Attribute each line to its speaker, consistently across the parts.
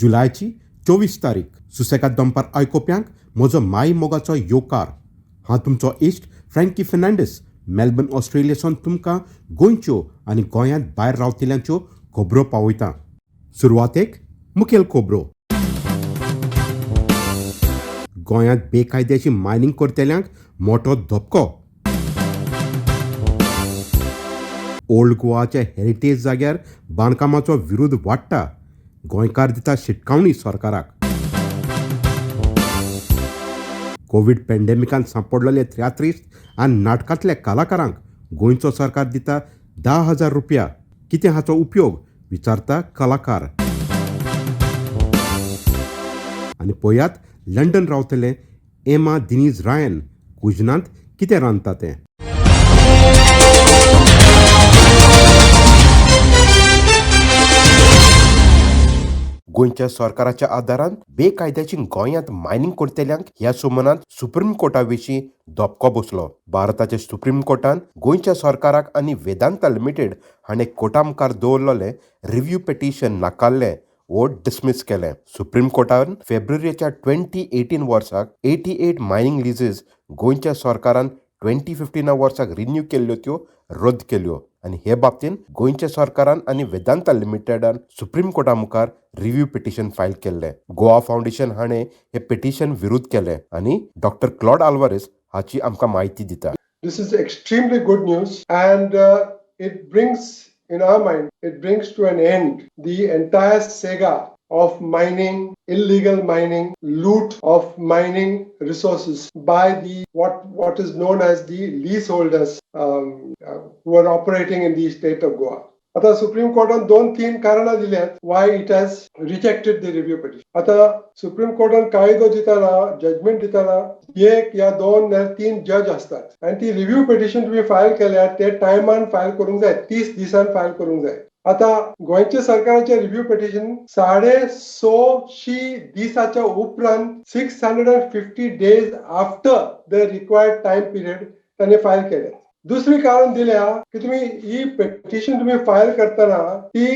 Speaker 1: जुलायची 24 तारीख. सुसेगाद दनपार आयकोप्यांक म्हजो माई मोगाचो येवकार. हांव तुमचो इश्ट फ्रँकी फेर्नांडीस मेलबर्न ऑस्ट्रेलियासून तुमकां गोंयच्यो आनी गोंयांत भायर रावतल्यांच्यो खबरो पावयता. सुरवातेक मुखेल खबरो. गोंयांत बेकायद्याची मायनिंग करतल्यांक मोठो धपको. ओल्ड गोवाच्या हेरिटेज जाग्यार बांदकामाचो विरोध वाडटा. गोंयकार दिता शिटकावणी सरकाराक. कोविड पॅन्डेमिकांत सांपडलेले तियात्रिस्ट आनी नाटकांतल्या कलाकारांक गोंयचो सरकार दिता 10,000 रुपया. कितें हाचो उपयोग विचारता कलाकार. आनी पळयात लंडन रावतले एमा दिनीज रायन कुजनांत कितें रांदता तें. गोंयच्या सरकाराच्या आदारान बेकायद्याची गोंयांत मायनिंग करतल्यांक ह्या सुमनांत सुप्रीम कोर्टा विशीं धपको बसलो. भारताच्या सुप्रीम कोर्टान गोंयच्या सरकाराक आनी वेदांता लिमिटेड हाणें कोर्टा मुखार दवरलेले रिव्ह्यू पेटिशन नाकारलें वो डिसमीस केलें. सुप्रीम कोर्टान फेब्रुवारीच्या 2018 वर्साक 88 मायनिंग लिजीस गोंयच्या सरकारान 2015 वर्साक रिन्यू केल्ल्यो त्यो रद्द केल्यो. आनी हे बाबतींत गोंयच्या सरकारान आनी वेदांता लिमिटेडान सुप्रीम कोर्टा मुखार रिव्ह्यू पिटिशन फायल केल्लें. गोवा फाउंडेशन हाणें हे पिटिशन विरोध केलें आनी डॉक्टर क्लॉड आल्वारेस हाची आमकां म्हायती दिता.
Speaker 2: This is extremely good news and it brings in our mind, it brings to an end the entire saga of mining, illegal mining, loot of mining resources by the what is known as the leaseholders who are operating in the state of Goa. आता supreme कोर्टान 2-3 कारणां दिल्यात why it has rejected the review petition. आता supreme कोर्टान कायदो दिताना judgement दिताना एक या 2 ना 3 जज असतात आणि ती रिव्ह्यू पिटिशन तुम्ही फायल केल्यार ते टायमान फायल करूंक जाय, 30 दिसान फायल करूंक जाय. आता गोंयच्या सरकाराचे रिव्ह्यू पिटिशन 650 दिसाच्या उपरांत 650 days after the required time period ताणे फायल केले. दुसरी कारण दिल्या की तुम्ही ही पिटिशन तुम्ही फायल करताना ती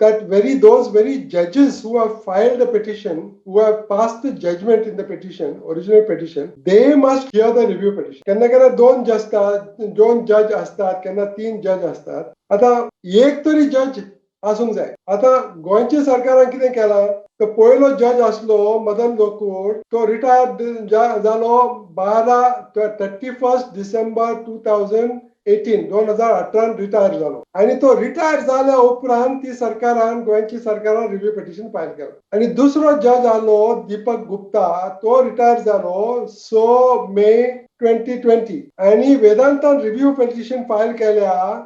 Speaker 2: that those very judges who have filed the petition, who have passed the judgment in the petition, original petition, they must hear the review petition. केन्ना 2 जज असतात, केन्ना 3 जज असतात. आता एक तरी जज आसूंक जाय. आता गोंयच्या सरकारान कितें केलां, तो पयलो जज आसलो मदन लोकूर, तो रिटायर जालो 31 डिसेंबर 2018 रिटायर जालो आणि तो रिटायर जाल्या उपरांत ती सरकारान गोंयची सरकारान रिव्ह्यू पिटिशन फायल केलो. आणि दुसरो जज आलो दीपक गुप्ता, तो रिटायर जालो 6 मे 2020 आणि वेदांतान रिव्ह्यू पिटिशन फायल केल्या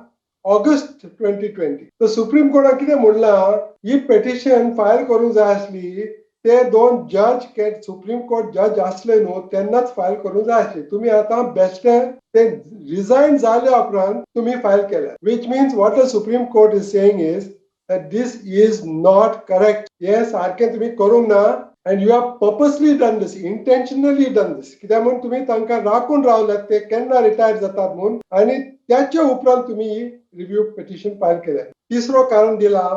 Speaker 2: ऑगस्ट 2020. तर सुप्रीम कोर्टान कितें म्हणलां, ही पिटिशन फायल करूंक जाय आसली ते 2 जज सुप्रीम कोर्ट जज असले न्हू तेन्नाच फायल करूंक जाय आसली. तुम्ही आता बेश्टे ते रिजाइन जाल्या उपरांत तुम्ही फायल केल्या. Which means what the Supreme Court is saying is that this is not correct. हे सारखें तुम्ही करूंक ना and you have purposely done this, intentionally done this. कित्याक म्हणून तुम्ही तांकां राखून रावल्यात ते केन्ना रिटायर जातात म्हणून आणि त्याच्या उपरांत तुम्ही रिव्ह्यू पिटिशन फायल केल्या. तिसरो कारण दिला,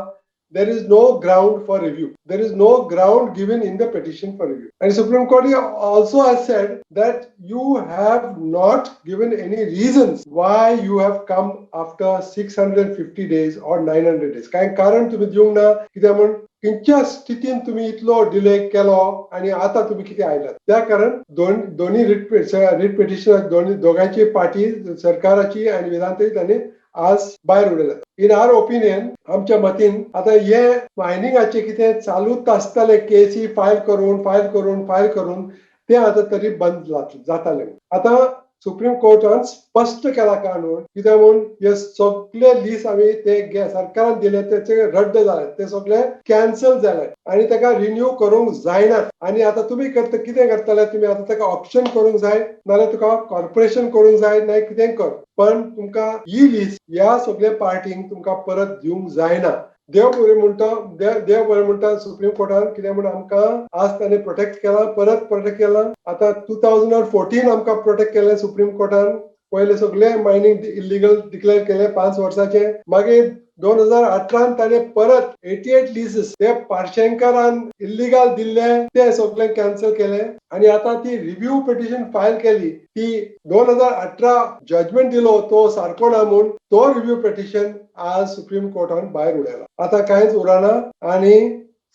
Speaker 2: there is no ground for review. There is no ground given in the petition for review. And Supreme Court also has said that you have not given any reasons why you have come after 650 days or 900 days. काय कारण तुम्ही दिवंक ना, कित्याक म्हणून खंयच्या स्थितीन तुम्ही इतलो डिले केलो आणि आता तुम्ही किती आयलात. त्या कारण दोन्ही रिट पिटिशन दोगांची पार्टी सरकाराची आणि वेदांताची तांणी आज भायर उडयल्यात. इन आवर ओपिनियन, आमच्या मतीन आता हे मायनिंगाचे कितें चालूच आसताले केसी फायल करून ते आता तरी बंद जाताले. आता सुप्रीम कोर्टान स्पष्ट केला कानून, कित्याक म्हणून हे सगळे लीज आमी ते सरकारान दिले ते रद्द जाले, ते सगळे कॅन्सल जाले आणि ताका रिन्यू करूंक जायना. आणि आता तुम्ही कितें करतले, तुम्ही आता ताका ऑप्शन करूंक जाय नाल्यार तुका कॉर्पोरेशन करूंक जाय ना कितें कर, पण तुमकां ही लीज ह्या सगळ्या पार्टींक तुमकां परत दिवंक जायना. देव बरें म्हणटा सुप्रीम कोर्टान, कितें म्हणून आमकां आज ताणें प्रोटेक्ट केला, परत प्रोटेक्ट केला. आता 2014 आमकां प्रोटेक्ट केलें सुप्रीम कोर्टान पहिले सगळे मायनिंग इलिगल डिक्लेअर केले 5 वर्साचे. मागीर 2018 ताणे परत 88 लिसेस ते पार्शेंकरान इल्लीगल दिल्ले ते सगळे कॅन्सल केले आणि आता ती रिव्ह्यू पिटिशन फायल केली. ती 2018 जजमेंट दिलो तो सारको ना म्हणून तो रिव्ह्यू पिटिशन आज सुप्रीम कोर्टान भायर उडयला. आता कांयच उरना आणि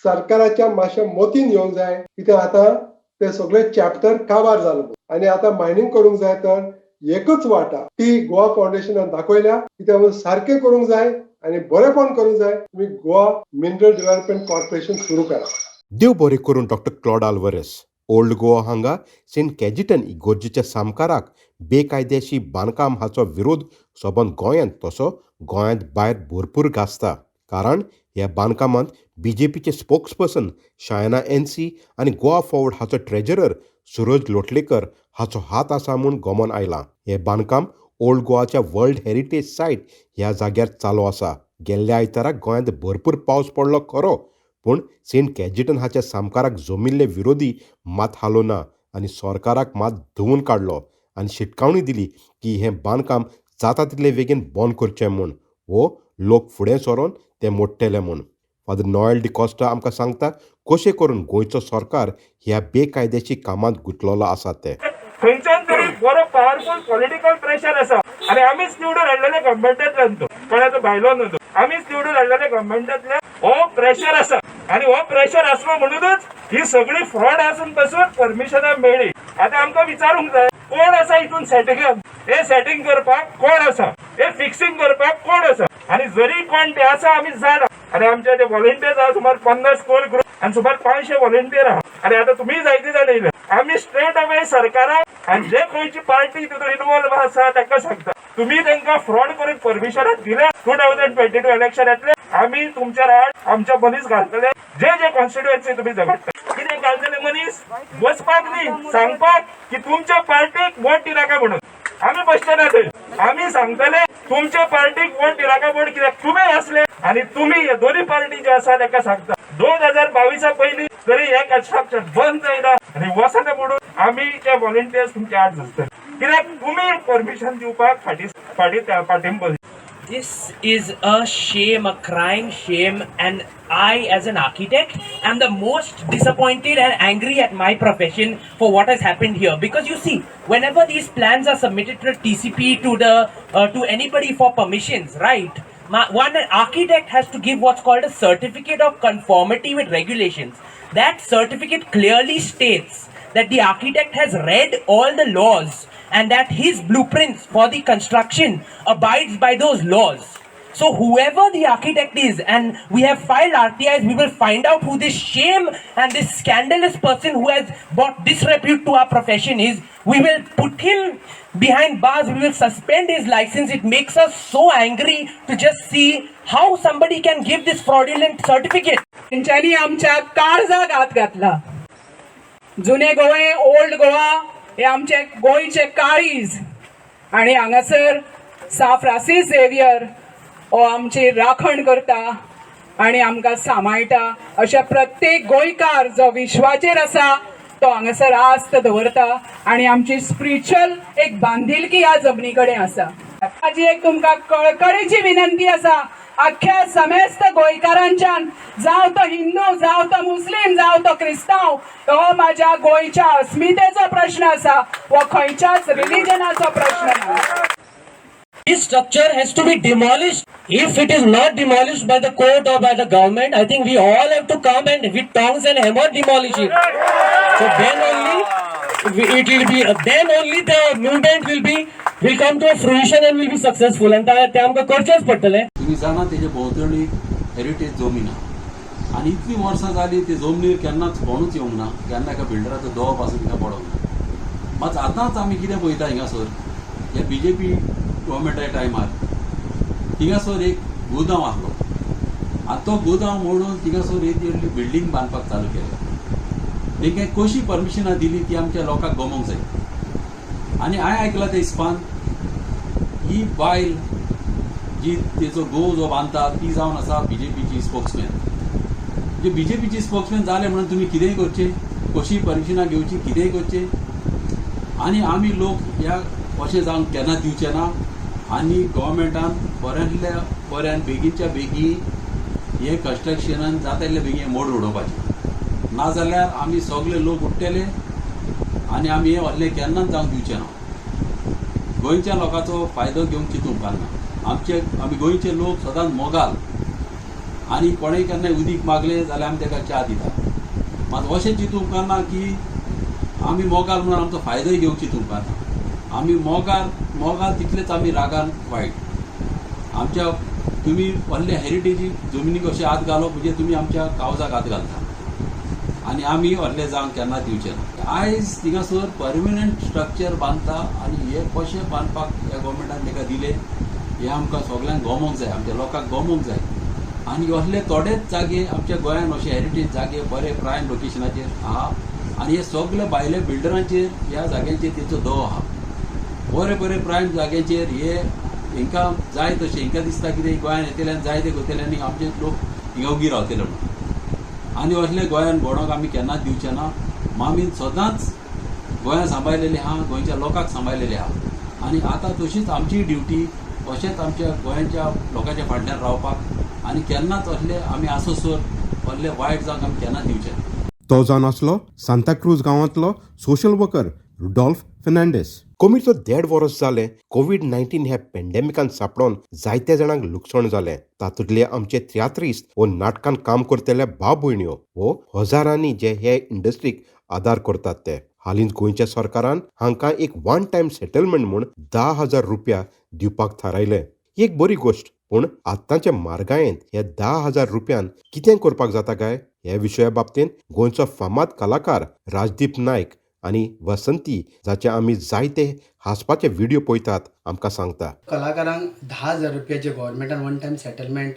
Speaker 2: सरकाराच्या मातशें मोतीन येवंक जाय कित्याक आता ते सगळे चॅप्टर काबार जाले आणि आता मायनिंग करूंक जाय तर एकच वाटा ती गोवा फाउंडेशनान दाखयल्या कित्याक सारखे करूंक जाय आणि बरेपण करूंक जाय. तुम्ही गोवा मिनरल डेव्हलपमेंट कॉर्पोरेशन सुरू करा.
Speaker 1: देव बरें करून doctor Claude Alvarez. Old Goa हांगा सेंट कॅजिटन इगोर्जेच्या सामकाराक बेकायदेशी बांदकाम हाचो विरोध सोबन गोंयांत तसो गोंयांत भायर भरपूर गाजता. कारण ह्या बांदकामांत बीजेपीचे स्पोक्सपर्सन शायना एनसी आनी गोवा फॉवर्ड हाचो ट्रेजरर सुरज लोटलेकर हाचो हात आसा म्हूण गोमोन आयलां. हें बांदकाम ओल्ड गोवाच्या वर्ल्ड हेरिटेज सायट ह्या जाग्यार चालू आसा. गेल्ल्या आयताराक गोंयांत भरपूर पावस पडलो खरो, पूण सेंट कॅजिटन हाच्या सामकाराक जमिल्ले विरोधी मात हालो ना आनी सरकाराक मात धुवून काडलो आनी शिटकावणी दिली की हें बांदकाम जाता तितले बेगीन बंद करचें म्हूण वो लोक फुडें सरोन तें मोडटले म्हूण. फादर नॉयल डिकॉस्टा आमकां सांगता कशें करून गोंयचो सरकार ह्या बेकायदेशी कामांत गुंतलेलो आसा तें.
Speaker 3: खंयच्यान तरी बरो पावरफुल पॉलिटिकल प्रेशर आसा आणि आमीच निवडून हाडलेले गव्हर्मेंटांतल्यान तो कोणाचो भायलो न्हू तो आमीच निवडून हाडलेले गव्हर्मेंटांतल्यान हो प्रेशर आसा आणि हो प्रेशर आसलो म्हणूनच ही सगळी फ्रॉड आसून पासून परमिशनां मेळ्ळी. आता आमकां विचारूंक जाय कोण आसा हितून सेटिंगान हे सेटिंग करपाक कोण आसा हे फिक्सिंग करपाक कोण आसा आणि जरी कोण ते आसा आमी जाणा आणि आमचे ते व्हॉलंटियर्स आहा सुमार 50 कोर ग्रुप आणि सुमार 500 व्हॉलंटियर आहा आणि आता तुम्ही जायते जाणयले आम्ही स्ट्रेट अवे सरकाराक आणि जे खंयची पार्टी तितून इन्वॉल्व आसा ताका सांगता तुम्ही तांकां फ्रॉड करून परमिशनां दिल्या 2022 इलेक्शनांतले आमी तुमच्या आड आमच्या मनीस घालतले जे जे कॉन्स्टिट्युएन्सी तुम्ही झगडटा कितें घालतले मनीस बसपाक न्ही सांगपाक की तुमच्या पार्टीक वोट दिनाका म्हणून आमी बसचे ना थंय. आमी सांगतले तुमच्या पार्टीक वोट दिनाका म्हण कित्याक तुमी आसले आणि तुम्ही हे दोन्ही पार्टी जे आसा ताका सांगता 2022 पयलीं जरी हे कन्स्ट्रक्शन बंद जायना आणि वसना म्हणून आमी जे व्हॉलंटियर्स तुमच्या आड झुजतले कित्याक तुमी परमिशन दिवपाक फाटींब.
Speaker 4: This is a shame, a crying shame, and I, as an architect, am the most disappointed and angry at my profession for what has happened here. Because you see, whenever these plans are submitted to the TCP, to anybody for permissions, right? One architect has to give what's called a certificate of conformity with regulations. That certificate clearly states that the architect has read all the laws and that his blueprints for the construction abides by those laws. So whoever the architect is, and we have filed RTIs, we will find out who this shame and this scandalous person who has brought disrepute to our profession is. We will put him behind bars, we will suspend his license. It makes us so angry to just see how somebody can give this fraudulent certificate.
Speaker 5: त्यांच्यानी आमच्या काळजाक हात घातला. जुने गोवे old Goa हे आमचे गोंयचे काळीज आणि हांगासर सा फ्रांसीस झेवियर हो आमची राखण करता आणि आमकां सांबाळटा. अशा प्रत्येक गोंयकार जो विश्वाचेर आसा तो हांगासर आस्त दवरता आणि आमची स्पिरिच्युअल एक बांधिलकी ह्या जमनी कडेन आसा. हाजी एक तुमकां कळकळीची विनंती आसा अख्ख्या समेस्त गोंयकारांच्यान जावं तो हिंदू जावं तो मुस्लीम जावं तो क्रिस्तांव हो म्हाज्या गोंयच्या अस्मितेचो प्रश्न आसा वा खंयच्याच रिलिजनाचो प्रश्न ना.
Speaker 4: This structure has to be demolished. If it is not demolished by the court or by the government, I think we all have to come and with tongs and hammer demolish it. So then only it will be. Then only the movement will come to a fruition and will be successful. And ते आमकां करचेच पडटले.
Speaker 6: तुम्ही जाणा तेजे भोंवतणी heritage जमीन आहा आनी इतली वर्सां जाली ती जमनीर केन्नाच कोणूच येवंक ना केन्ना एका बिल्डराचो दो पासून तिका पडोंक ना. मात आतांच आमी कितें पळयता हिंगासर हे बीजेपी गव्हर्मेंटा टायमार थिंगासर एक गोदाम आसलो आनी तो गोदाम मोडून थिंगासर एक व्हडली बिल्डींग बांदपाक चालू केलें. तेंकां कशी परमिशनां दिली ती आमच्या लोकांक गमोवंक जाय. आनी हांवें आयकलां ते हिसपान ही बायल जी तेचो घोव जो बांदता ती जावन आसा बीजेपीची स्पोक्समॅन. जे बीजेपीची स्पोक्समॅन जाले म्हणून तुमी कितेंय करचें कशी परमिशनां घेवची कितेंय करचें आनी आमी लोक ह्या अशें जावंक केन्ना दिवचें ना आनी गव्हर्मेंटान बऱ्यांतल्या बऱ्यान बेगीनच्या बेगीन हे कन्स्ट्रक्शनान जाता तितले बेगीन मोड उडोवपाचें नाजाल्यार आमी सगळे लोक उठ्ठेले आनी आमी हे व्हडलें केन्नाच जावंक दिवचें ना. गोंयच्या लोकांचो फायदो घेवंक चिंतूंक उपकारना. आमी गोंयचे लोक सदांच मोगाल आनी कोणेंय केन्नाय उदीक मागलें जाल्यार आमी ताका च्या दितात. मात अशें चिंतूंक उपकारना की आमी मोगाल म्हणून आमचो फायदोय घेवंक चिंतूंक उपकारना. आमी मोगाल तितलेच आमी रागान वायट. आमच्या तुमी व्हडले हेरिटेजी जमनीक अशें हात घालप म्हणजे तुमी आमच्या कावजाक हात घालता आनी आमी व्हडले जावंक केन्ना दिवचे ना. आयज थिंगासर परमनंट स्ट्रक्चर बांदता आनी हे कशें बांदपाक ह्या गव्हर्मेंटान ताका दिले हे आमकां सगळ्यांक गमोवंक जाय, आमच्या लोकांक गमोवंक जाय. आनी व्हडले थोडेच जागे आमच्या गोंयान अशे हेरिटेज जागे बरे प्रायम लोकेशनाचेर आहा आनी हे सगळे भायले बिल्डरांचेर ह्या जाग्यांचेर तेचो दो आहा. बरे बरे प्रायम जाग्यांचेर हे हांकां जाय तशें हांकां दिसता कितें गोंयान येतल्यान जाय ते करतल्यानी आमचे लोक हिंगा उगी रावतले म्हणून आनी असले गोंयान भोंवडाक आमी केन्नाच दिवचे ना. आमी सदांच गोंया सांबाळलेले आहा, गोंयच्या लोकांक सांबाळलेले आहा आनी आतां तशीच आमची ड्युटी अशेंच आमच्या गोंयच्या लोकांच्या फाटल्यान रावपाक आनी केन्नाच असले आमी आसोसोर व्हडले वायट जावंक आमी केन्नाच दिवचे ना.
Speaker 1: तो जावन आसलो सांताक्रूज गांवांतलो सोशल वर्कर रुडॉल्फ फेर्नांडीस. कोविडचो 1.5 वर्स जालें कोविड-19 ह्या पॅन्डेमिकान सांपडोन जायत्या जाणांक लुकसाण जालें. तातूंतले आमचे तियात्रिस्ट वो नाटकान काम करतले भाव भयण्यो वो हजारांनी जे हे इंडस्ट्रीक आदार करतात ते. हालींच गोंयच्या सरकारान हांकां एक वन टायम सेटलमेंट म्हूण 10,000 रुपया दिवपाक थारायलें. ही एक बरी गोश्ट. पूण आतांच्या मारगायेंत ह्या 10,000 रुपयान कितें करपाक जाता काय ह्या विशया बाबतींत गोंयचो फामाद कलाकार राजदीप नायक आनी वसंती जाचे आमी जायते हांसपाचे व्हिडिओ पळयतात आमकां सांगता.
Speaker 7: कलाकारांक 10,000 रुपया जे गव्हर्मेंटान वन टायम सेटलमेंट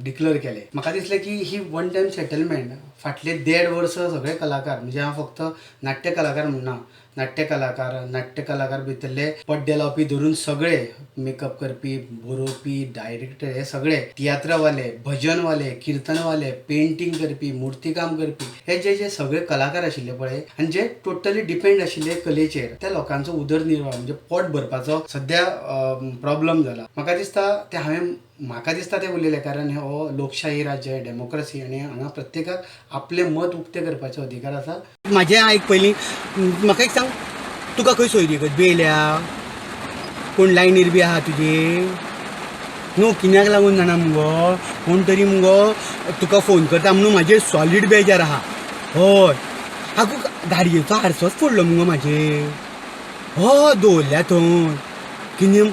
Speaker 7: डिक्लेअर केले. म्हाका दिसलें की ही वन टायम सेटलमेंट फाटले 1.5 वर्स सगळे कलाकार म्हणजे हांव फक्त नाट्य कलाकार म्हणना, नाट्य कलाकार भितरले पड्डे लावपी धरून सगळे मेकअप करपी, बरोवपी, डायरेक्टर हे सगळे तियात्रवाले, भजनवाले, कीर्तनवाले, पेंटिंग करपी, मूर्तीकाम करपी हे जे सगळे कलाकार आशिल्ले पळय आनी जे टोटली डिपेंड आशिल्ले कलेचेर त्या लोकांचो उदरनिर्वाह म्हणजे पोट भरपाचो सध्या प्रॉब्लेम जाला. म्हाका दिसता ते उरलेले कारण हो लोकशाही राज्य आहे, डेमोक्रेसी आनी हांगा प्रत्येकाक आपले मत उक्ते करपाचो अधिकार आसा. म्हाजें आयक पयलीं म्हाका एक सांग, तुका खंय सोयरी बेल्या कोण लायनीर बी आहा तुजे न्हू कित्याक लागून जाणा मुगो कोण तरी मुगो तुका फोन करता म्हणून म्हाजेर सॉलीड बेजार आहा. हय आगो गाडयेचो हारसोच फोडलो मुगो म्हाजे. हय दवरल्या थंय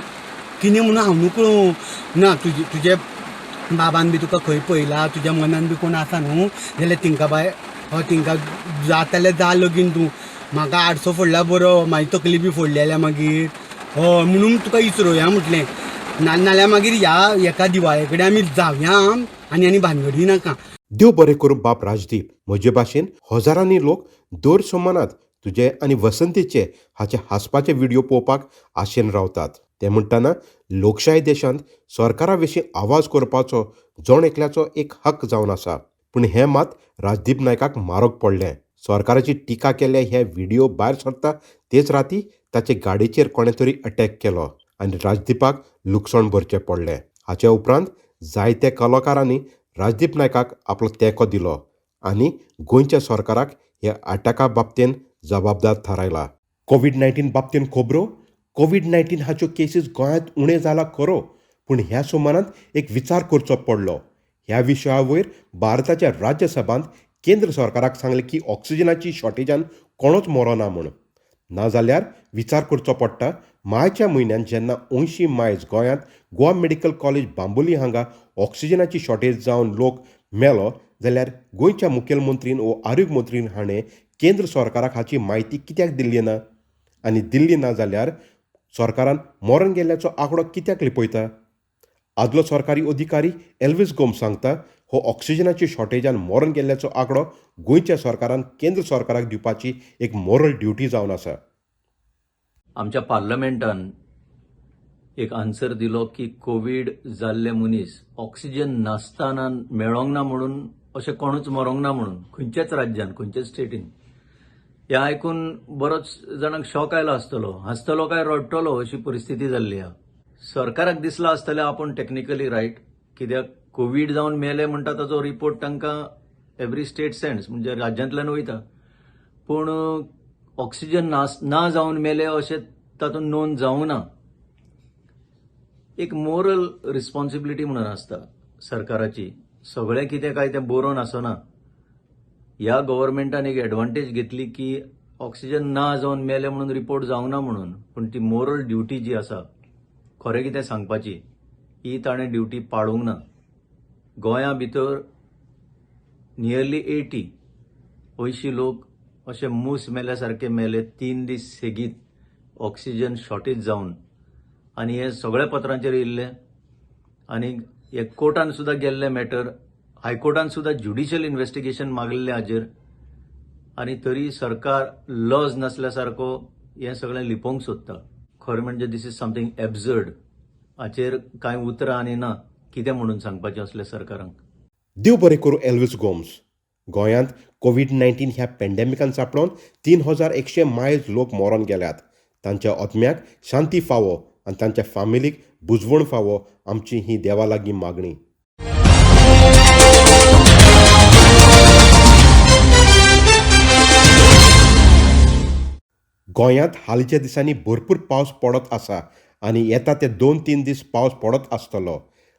Speaker 7: कितें म्हणून हांव न्हू कळूं ना. तुजे बाबान बी तुका खंय पळयला, तुज्या मनान बी कोण आसा न्हू जाल्यार तिंका जाताल्यार जा लगीन तूं. म्हाका हाडसो फोडला बरो, म्हाजी तकली बी फोडलेल्या मागीर. हय म्हणून तुका इसरोया म्हटलें. नाल्यार मागीर एका दिवाळे कडेन आमी जावया आनी भानगडी नाका.
Speaker 1: देव बरें करूं बाब राजदीप. म्हजे भाशेन हजारांनी लोक दर सोमानात तुजे आनी वसंतीचे हाचे हांसपाचे व्हिडिओ पळोवपाक आशेन रावतात. ते म्हणटाना लोकशाय देशांत सरकारा विशीं आवाज करपाचो जण एकल्याचो एक हक्क जावन आसा. पूण हें मात राजदीप नायकाक म्हारग पडलें. सरकाराची टिका केल्या हे व्हिडिओ भायर सरता तेच राती ताचे गाडयेचेर कोणे तरी अटॅक केलो आनी राजदीपाक लुकसाण भरचें पडलें. हाचे उपरांत जायत्या कलाकारांनी राजदीप नायकाक आपलो तेंको दिलो आनी गोंयच्या सरकाराक ह्या अटॅका बाबतींत जबाबदार थारायला. कोविड-19 बाबतींत खबरो. कोविड-19 हाच्यो केसीस गोंयांत उणे जाला खरो, पूण ह्या सुमारांत एक विचार करचो पडलो. ह्या विशया वयर भारताच्या राज्यसभांत केंद्र सरकाराक सांगलें की ऑक्सिजनाची शॉर्टेजान कोणूच मरोना म्हूण. नाजाल्यार विचार करचो पडटा मार्चच्या म्हयन्यात जेन्ना 80 मायज गोंयांत गोवा मेडिकल कॉलेज बांबोली हांगा ऑक्सिजनाची शॉर्टेज जावन लोक मेलो जाल्यार गोंयच्या मुखेलमंत्रीन व आरोग्य मंत्रीन हाणें केंद्र सरकाराक हाची म्हायती कित्याक दिल्ली ना आनी दिल्ली ना जाल्यार सरकारान मरण गेल्ल्याचो आंकडो कित्याक लिपयता. आदलो सरकारी अधिकारी एल्विस गोम सांगता हो ऑक्सिजनाची शॉर्टेजान मरण गेल्ल्याचो आंकडो गोंयच्या सरकारान केंद्र सरकाराक दिवपाची एक मॉरल ड्युटी जावन आसा.
Speaker 8: आमच्या पार्लमेंटान एक आन्सर दिलो की कोविड जाल्ले मनीस ऑक्सिजन नासतना मेळोंक ना म्हणून अशें कोणूच मरोंक ना म्हणून खंयच्याच राज्यान खंयच्याच स्टेटीन. हे आयकून बरोच जाणांक शॉक आयलो आसतलो, हसतलो काय रडटलो अशी परिस्थिती जाल्ली आहा. सरकाराक दिसला आसतलें आपूण टेक्निकली रायट, कित्याक कोविड जावन मेले म्हणटा ताचो रिपोर्ट तांकां एव्हरी स्टेट सेंड्स, म्हणजे राज्यांतल्यान वयता. पूण ऑक्सिजन ना जावन मेले अशें तातूंत नोंद जावंक ना. एक मोरल रिस्पॉन्सिबिलिटी म्हणून आसता सरकाराची. सगळें कितें काय तें बरोवन आसना. ह्या गव्हर्नमेंटान एक एडवांटेज घेतली की ऑक्सिजन ना जावन मेले म्हणून रिपोर्ट जावंक ना म्हणून. पूण ती मोरल ड्युटी जी आसा खरें कितें सांगपाची, ही ताणें ड्युटी पाळूंक ना. गोंया भितर नियरली 80 लोक अशे मूस मेल्या सारखे मेले 3 दीस सेगीत ऑक्सिजन शॉर्टेज जावन. आनी हे सगळ्या पत्रांचेर येयल्ले. आनी हे कोर्टान सुद्धा गेल्ले मॅटर, हायकोर्टान सुद्धा ज्युडिशियल इन्व्हेस्टिगेशन मागलेलें हाजेर. आनी तरी सरकार लॉज नासल्या सारको हें सगळें लिपोवंक सोदता. खरें म्हणजे दीस इज समथींग एब्सर्ड. हाचेर कांय उतरां आनी ना कितें म्हणून सांगपाचें असल्या सरकारांक.
Speaker 1: देव बरें करूं एल्विस गोम्स. गोंयांत कोविड-19 ह्या पॅन्डेमिकान सांपडून 3100 मायज लोक मरोन गेल्यात. तांच्या आत्म्याक शांती फावो आनी तांच्या फामिलीक बुजवण फावो आमची ही देवा लागीं मागणी. गोंयांत हालींच्या दिसांनी भरपूर पावस पडत आसा आनी येता ते 2-3 दीस पावस पडत आसतलो.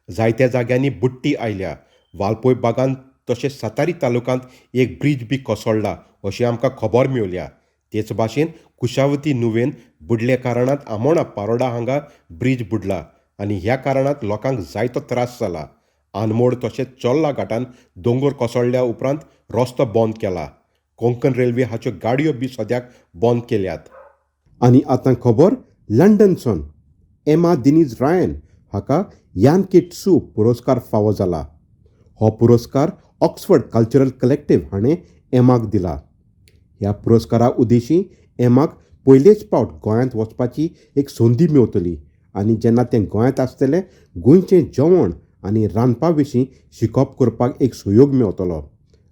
Speaker 1: जायत्या जाग्यांनी बुट्टी आयल्या. वालपय बागांत तशेंच सातारी तालुक्यांत एक ब्रीज बी कोसळ्ळा अशी आमकां खबर मेवल्या. तेच भाशेन कुशावती न्हुवेन बुडल्या कारणांत आमोणा पारोडा हांगा ब्रीज बुडला आनी ह्या कारणांत लोकांक जायतो त्रास जाला. आनमोड तशेंच चोर्ला घाटांत दोंगर कोसळ्ळ्या उपरांत रस्तो बंद केला. कोंकण रेल्वे हाच्यो गाडयो बी सद्याक बंद केल्यात. आनी आतां खबर लंडनसून एमा दिनीज रायन हाका यान किट्सू पुरस्कार फावो जाला. हो पुरस्कार ऑक्सफर्ड कल्चरल कलेक्टिव्ह हाणें एमाक दिला. ह्या पुरस्कारा उद्देशी एमाक पयलेच फावट गोंयांत वचपाची एक संदी मेवतली आनी जेन्ना तें गोंयांत आसतलें गोंयचें जेवण आनी रांदपा विशीं शिकप करपाक एक सहयोग मेवतलो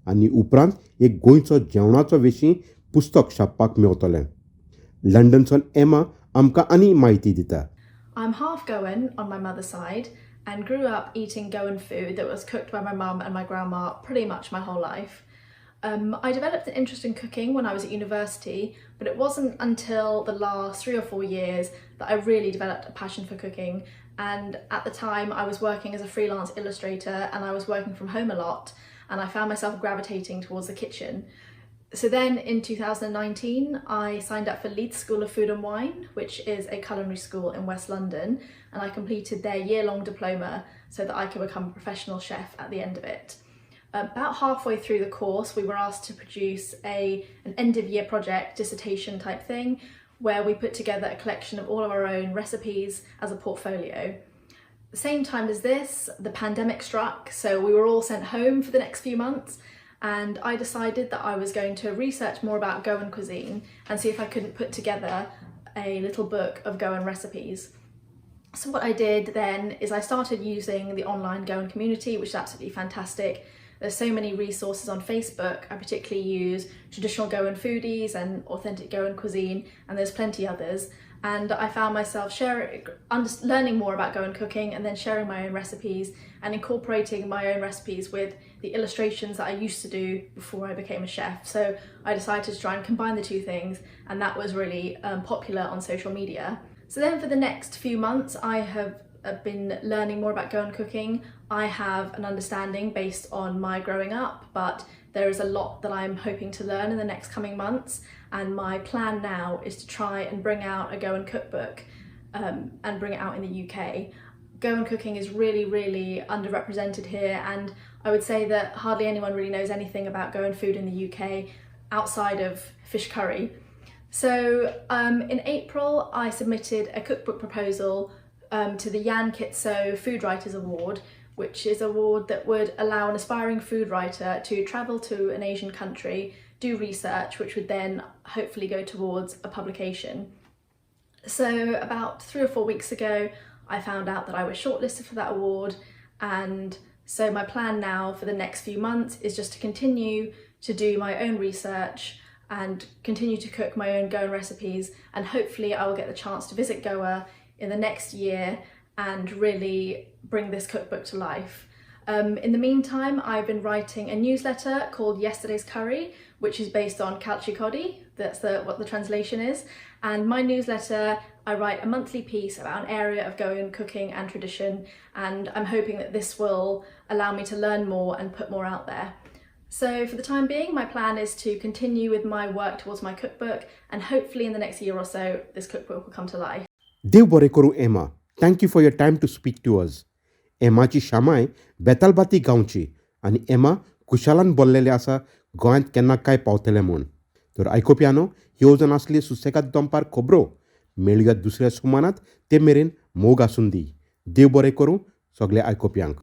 Speaker 1: आनी उपरांत एक गोंयचो जेवणाचो विशीं पुस्तक छापपाक मेवतलें. लंडनसून एमा आमकां आनी म्हायती दिता.
Speaker 9: I'm half Goan on my mother's side and grew up eating Goan food that was cooked by my mum and my grandma pretty much my whole life. I developed an interest in cooking when I was at university, but it wasn't until the last 3 or 4 years that I really developed a passion for cooking. And at the time I was working as a freelance illustrator and I was working from home a lot, and I found myself gravitating towards the kitchen. So then in 2019 I signed up for Leeds School of Food and Wine, which is a culinary school in West London, and I completed their year-long diploma so that I could become a professional chef at the end of it. About halfway through the course we were asked to produce an end-of-year project, dissertation type thing, where we put together a collection of all of our own recipes as a portfolio. The same time as this, the pandemic struck, so we were all sent home for the next few months, and I decided that I was going to research more about Goan cuisine and see if I couldn't put together a little book of Goan recipes. So what I did then is I started using the online Goan community, which is absolutely fantastic. There's so many resources on Facebook. I particularly use Traditional Goan Foodies and Authentic Goan Cuisine, and there's plenty others. And I found myself learning more about Goan cooking and then sharing my own recipes and incorporating my own recipes with the illustrations that I used to do before I became a chef. So I decided to try and combine the two things, and that was really popular on social media. So then for the next few months I have been learning more about Goan cooking. I have an understanding based on my growing up, but there is a lot that I'm hoping to learn in the next coming months, and my plan now is to try and bring out a Goan cookbook and bring it out in the UK. Goan cooking is really underrepresented here, and I would say that hardly anyone really knows anything about Goan food in the UK outside of fish curry. So in April I submitted a cookbook proposal to the Jan Kitso Food Writers Award, which is an award that would allow an aspiring food writer to travel to an Asian country, do research, which would then hopefully go towards a publication. So about 3 or 4 weeks ago I found out that I was shortlisted for that award, and so my plan now for the next few months is just to continue to do my own research and continue to cook my own Goan recipes, and hopefully I will get the chance to visit Goa in the next year and really bring this cookbook to life. In the meantime, I've been writing a newsletter called Yesterday's Curry, which is based on calchicodi, that's what the translation is, and my newsletter, I write a monthly piece about an area of Goan cooking and tradition, and I'm hoping that this will allow me to learn more and put more out there. So for the time being, my plan is to continue with my work towards my cookbook, and hopefully in the next year or so, this cookbook will come to life.
Speaker 1: देव बरें करूं Emma. Thank you for your time to speak to us. एमाची शामाय बेतालबाती गांवची आनी Emma कुशालान बोल्लेले आसा गोंयांत केन्ना काय पावतले म्हूण. तर आयकुप्यानो, ह्यो येवजण आसली सुसेगाद दनपार खबरो. मेळुया दुसऱ्या सुमानात ते मेरेन मोग आसून दी. देव बरें करूं सगळे आयकुप्यांक.